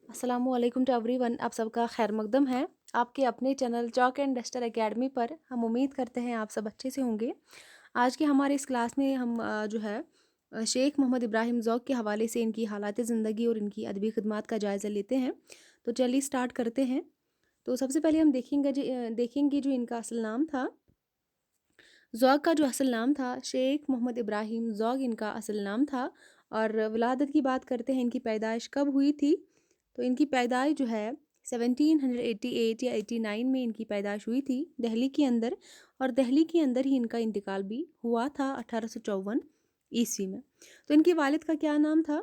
अस्सलामुअलैकुम to everyone. आप सबका खैर मकदम है आपके अपने channel chalk and duster academy पर। हम उम्मीद करते हैं आप सब अच्छे से होंगे। आज के हमारे इस क्लास में हम शेख मोहम्मद इब्राहिम ज़ौक़ के हवाले से इनकी हालात ज़िंदगी और इनकी अदबी खिदमात का जायज़ा लेते हैं। तो चलिए स्टार्ट करते हैं। तो सबसे पहले हम देखेंगे जो इनका असल नाम था। ज़ौक़ का जो असल नाम था शेख मोहम्मद इब्राहिम ज़ौक़ इनका असल नाम था। और विलादत की बात करते हैं, इनकी पैदाइश कब हुई थी। तो इनकी पैदाइश जो है 1788 या 89 में इनकी पैदाइश हुई थी दिल्ली के अंदर। और दिल्ली के अंदर ही इनका इंतकाल भी हुआ था 1854 ईस्वी में। तो इनके वालिद का क्या नाम था?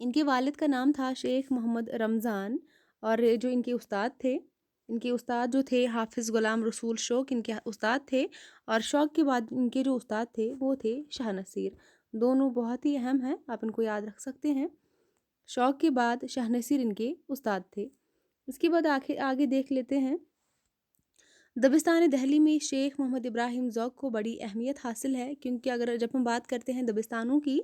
इनके वालिद का नाम था शेख मोहम्मद रमज़ान। और जो इनके उस्ताद जो थे हाफिज़ ग़ुलाम रसूल शौक़ इनके उस्ताद थे। और शौक़ के बाद इनके जो उस्ताद थे वो थे शाह नसीर। दोनों बहुत ही अहम हैं, आप इनको याद रख सकते हैं। शौक़ के बाद शाह नसीर इनके उस्ताद थे। इसके बाद आगे देख लेते हैं। दबिस्तान दिल्ली में शेख मोहम्मद इब्राहिम ज़ौक़ को बड़ी अहमियत हासिल है, क्योंकि अगर जब हम बात करते हैं दबिस्तानों की,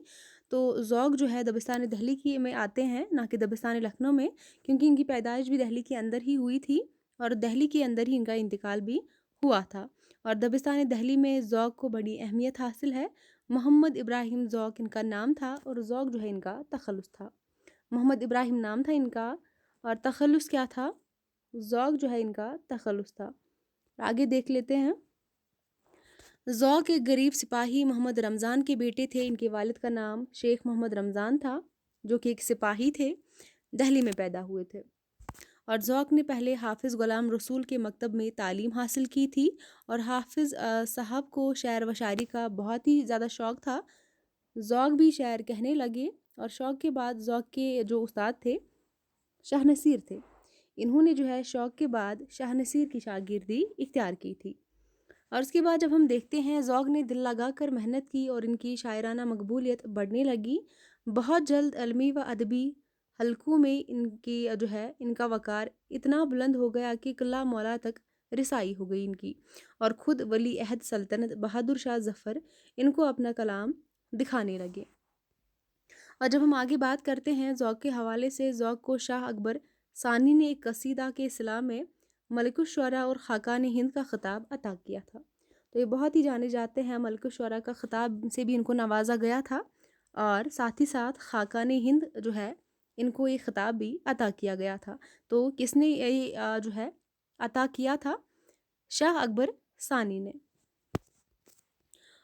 तो ज़ौक़ जो है दबिस्तान दिल्ली की में आते हैं, ना कि दबिस्तान लखनऊ में, क्योंकि इनकी पैदाइश भी दिल्ली के अंदर ही हुई थी और दिल्ली के अंदर ही इनका इंतकाल भी हुआ था। और दबिस्तान दिल्ली में ज़ौक़ को बड़ी अहमियत हासिल है। मोहम्मद इब्राहिम ज़ौक़ इनका नाम था और ज़ौक़ जो है इनका तखल्लुस था। मोहम्मद इब्राहिम नाम था इनका और तखल्लुस क्या था? ज़ौक़ जो है इनका तखल्लुस था। आगे देख लेते हैं। ज़ौक़ एक गरीब सिपाही मोहम्मद रमज़ान के बेटे थे। इनके वालिद का नाम शेख मोहम्मद रमज़ान था, जो कि एक सिपाही थे, दिल्ली में पैदा हुए थे। और ज़ौक़ ने पहले हाफिज़ ग़ुलाम रसूल के मकतब में तालीम हासिल की थी। और हाफिज़ साहब को शेर व शायरी का बहुत ही ज़्यादा शौक़ था। ज़ौक़ भी शेर कहने लगे। और शौक़ के बाद ज़ौक़ के जो उस्ताद थे शाह नसीर थे। इन्होंने जो है शौक़ के बाद शाह नसीर की शागिर्दी इख्तियार की थी। और उसके बाद जब हम देखते हैं, ज़ौक़ ने दिल लगा कर मेहनत की और इनकी शायराना मकबूलियत बढ़ने लगी। बहुत जल्द इल्मी व अदबी हलकों में इनकी जो है इनका वक़ार इतना बुलंद हो गया कि किला मौला तक रिसाई हो गई इनकी। और ख़ुद वली अहद सल्तनत बहादुर शाह ज़फ़र इनको अपना कलाम दिखाने लगे। और जब हम आगे बात करते हैं ज़ौक़ के हवाले से, ज़ौक़ को शाह अकबर सानी ने एक कसीदा के सिला में मलिकुश शुअरा और ख़ाक़ान हिंद का ख़िताब अता किया था। तो ये बहुत ही जाने जाते हैं। मलिकुश शुअरा का ख़िताब से भी इनको नवाजा गया था और साथ ही साथ ख़ाक़ान हिंद जो है इनको ये ख़िताब भी अता किया गया था। तो किसने ये जो है अता किया था? शाह अकबर सानी ने।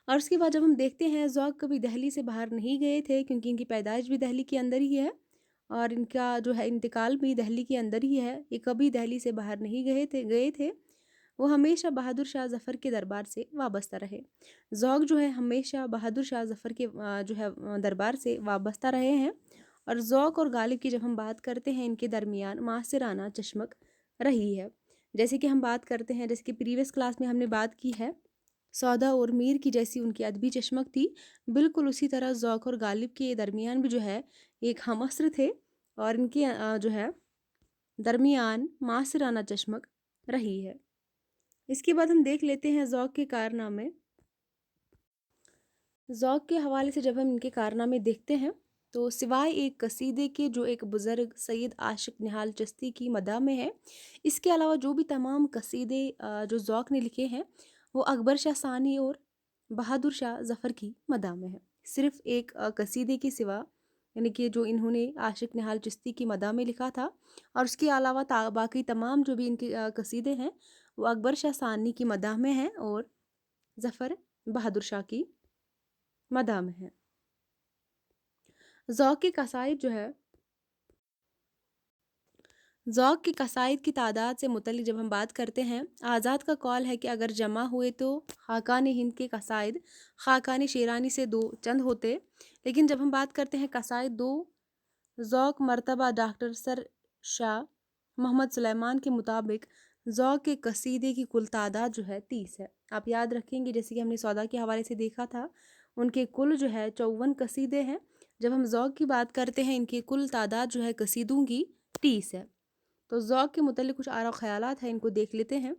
और उसके बाद जब हम देखते हैं, ज़ौक़ कभी दिल्ली से बाहर नहीं गए थे, क्योंकि इनकी पैदाइश भी दिल्ली के अंदर ही है और इनका जो है इंतकाल भी दिल्ली के अंदर ही है। ये कभी दिल्ली से बाहर नहीं गए थे। वो हमेशा बहादुर शाह ज़फ़र के दरबार से वाबस्ता रहे। ज़ौक़ जो है हमेशा बहादुर शाह ज़फ़र के जो है दरबार से वाबस्ता रहे हैं। और ज़ौक़ और गालिब की जब हम बात करते हैं, इनके दरमियान मासिराना चश्मक रही है। जैसे कि हम बात करते हैं, जैसे कि प्रीवियस क्लास में हमने बात की है, सौदा और मीर की जैसी उनकी अदबी चश्मक थी, बिल्कुल उसी तरह ज़ौक़ और गालिब के दरमियान भी जो है एक हमअस्र थे और इनके जो है दरमियान मासिराना चश्मक रही है। इसके बाद हम देख लेते हैं ज़ौक़ के कारनामे। ज़ौक़ के हवाले से जब हम इनके कारनामे देखते हैं, तो सिवाय एक कसीदे के जो एक बुज़ुर्ग सैयद आशिक़ निहाल चिश्ती की मदह में है, इसके अलावा जो भी तमाम कसीदे जो ज़ौक़ ने लिखे हैं, वो अकबर शाह सानी और बहादुर शाह ज़फ़र की मदह में है। सिर्फ़ एक कसीदे के सिवा, यानी कि जो इन्होंने आशिक़ निहाल चिश्ती की मदह में लिखा था, और उसके अलावा बाकी तमाम जो भी इनके कसीदे हैं, वो अकबर शाह सानी की मदह में हैं और ज़फ़र बहादुर शाह की मदह में है। ज़ौक़ के कसाइद जो है, ज़ौक़ की कसाइद की तादाद से मुतल्लिक़ जब हम बात करते हैं, आज़ाद का कौल है कि अगर जमा हुए तो ख़ाक़ान हिंद के कसाइद ख़ाक़ान शेरानी से दो चंद होते। लेकिन जब हम बात करते हैं कसाइद दो, ज़ौक़ मर्तबा डॉक्टर सर शाह मोहम्मद सुलेमान के मुताबिक ज़ौक़ के कसीदे की कुल तादाद जो है 30 है। आप याद रखेंगे, जैसे कि हमने सौदा के हवाले से देखा था, उनके कुल जो है 54 कसीदे हैं। जब हम ज़ौक़ की बात करते हैं, इनकी कुल तादाद जो है कसीदों की 30 है। तो ज़ौक़ के मुतल्लिक़ कुछ आरा ख़यालात हैं, इनको देख लेते हैं।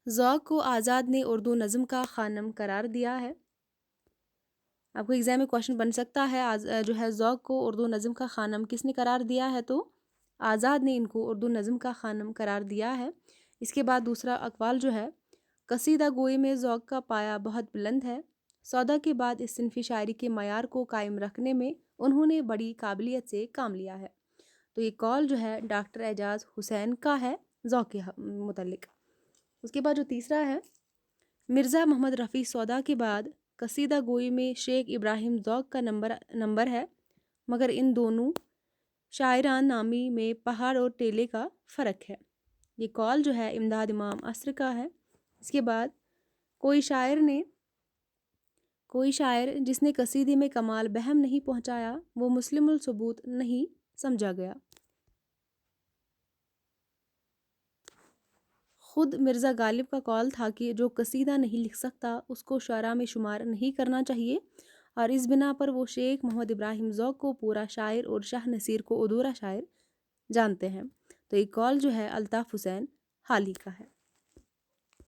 ज़ौक़ को आज़ाद ने उर्दू नज़्म का ख़ानम करार दिया है। آپ کو ایگزام میں کوشچن بن سکتا ہے جو ہے ذوق کو اردو نظم کا خانم کس نے قرار دیا ہے؟ تو آزاد نے ان کو اردو نظم کا خانم قرار دیا ہے۔ اس کے بعد دوسرا اقوال جو ہے، قصیدہ گوئی میں ذوق کا پایہ بہت بلند ہے، سودا کے بعد اس صنفی شاعری کے معیار کو قائم رکھنے میں انہوں نے بڑی قابلیت سے کام لیا ہے۔ تو یہ قول جو ہے ڈاکٹر اعجاز حسین کا ہے ذوق کے متعلق۔ اس کے بعد جو تیسرا ہے، مرزا محمد رفیع سودا کے بعد قصیدہ گوئی میں شیخ ابراہیم ذوق کا نمبر ہے، مگر ان دونوں شاعران نامی میں پہاڑ اور ٹیلے کا فرق ہے۔ یہ قول جو ہے امداد امام عصر کا ہے۔ اس کے بعد کوئی شاعر جس نے قصیدے میں کمال بہم نہیں پہنچایا وہ مسلم الثبوت نہیں سمجھا گیا۔ خود مرزا غالب کا قول تھا کہ جو قصیدہ نہیں لکھ سکتا اس کو شعراء میں شمار نہیں کرنا چاہیے، اور اس بنا پر وہ شیخ محمد ابراہیم ذوق کو پورا شاعر اور شاہ نصیر کو ادھورا شاعر جانتے ہیں۔ تو یہ قول جو ہے الطاف حسین حالی کا ہے۔